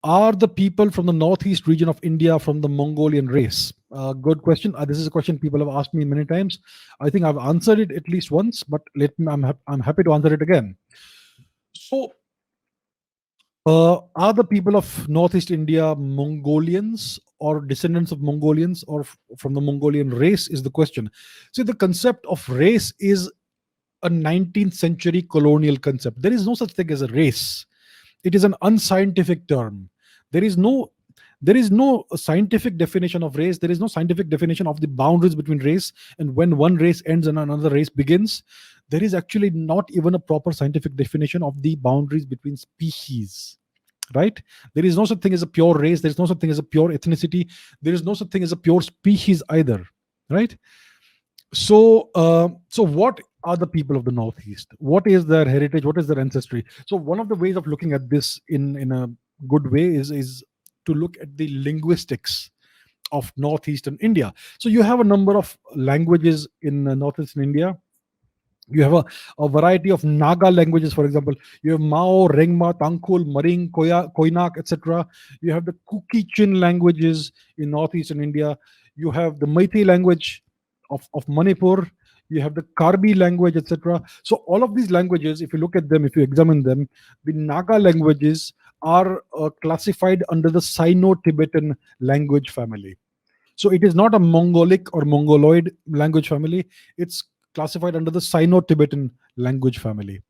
Are the people from the northeast region of India from the Mongolian race? Good question. This is a question people have asked me many times. I think I've answered it at least once, but I'm happy to answer it again. So, are the people of Northeast India Mongolians or descendants of Mongolians or from the Mongolian race? Is the question. See, the concept of race is a 19th century colonial concept. There is no such thing as a race. It is an unscientific term. There is no there is no scientific definition of race. There is no scientific definition of the boundaries between race and when one race ends and another race begins. There is actually not even a proper scientific definition of the boundaries between species, right? There is no such thing as a pure race. There is no such thing as a pure ethnicity. There is no such thing as a pure species either, right? So what are the people of the Northeast? What is their heritage? What is their ancestry? So one of the ways of looking at this in a good way is to look at the linguistics of northeastern India. So you have a number of languages in northeastern India. You have a variety of Naga languages, for example. You have Mao, Rengma, Tangkhul, Maring, Koinak, etc. You have the Kuki-Chin languages in northeastern India. You have the Meitei language of Manipur. You have the Karbi language, etc. So all of these languages, if you look at them, if you examine them, the Naga languages are classified under the Sino-Tibetan language family. So it is not a Mongolic or Mongoloid language family. It's classified under the Sino-Tibetan language family.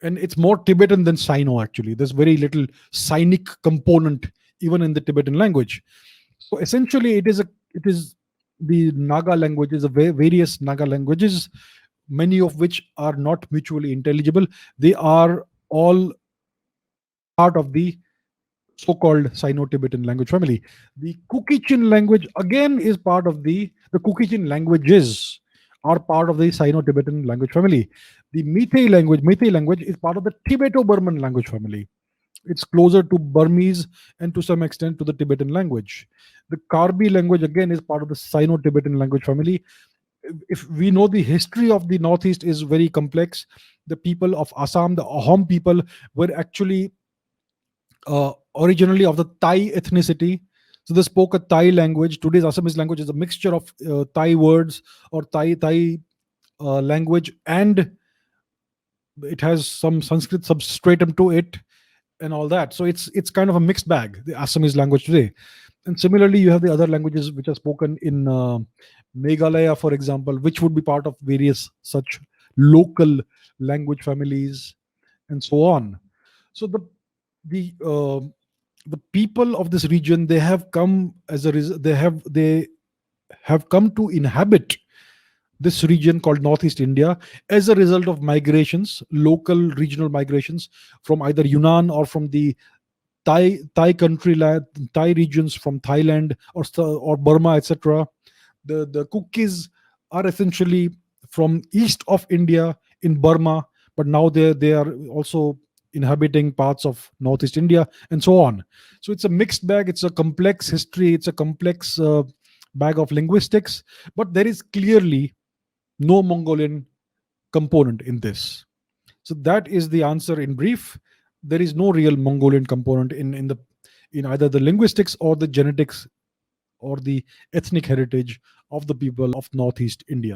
And it's more Tibetan than Sino, actually. There's very little Sinic component even in the Tibetan language. So essentially, it is the Naga languages, the various Naga languages, many of which are not mutually intelligible. They are all part of the so-called Sino-Tibetan language family. The Kuki-Chin language again is part of the Kuki-Chin languages are part of the Sino-Tibetan language family. The Meitei language is part of the Tibeto-Burman language family. It's closer to Burmese and to some extent to the Tibetan language. The Karbi language again is part of the Sino-Tibetan language family. If we know the history of the Northeast is very complex, the people of Assam, the Ahom people, were actually originally of the Thai ethnicity. So they spoke a Thai language. Today's Assamese language is a mixture of Thai words or Thai language, and it has some Sanskrit substratum to it and all that. So it's kind of a mixed bag, the Assamese language today. And similarly, you have the other languages which are spoken in Meghalaya, for example, which would be part of various such local language families and so on. So the the people of this region, they have come as a they have come to inhabit this region called Northeast India as a result of migrations, local regional migrations from either Yunnan or from the Thai country, Thai regions from Thailand or Burma, etc. The Kukis are essentially from east of India in Burma, but now they are also inhabiting parts of Northeast India and so on. So it's a mixed bag. It's a complex history. It's a complex bag of linguistics, but there is clearly no Mongolian component in this. So that is the answer in brief. There is no real Mongolian component in either the linguistics or the genetics or the ethnic heritage of the people of Northeast India.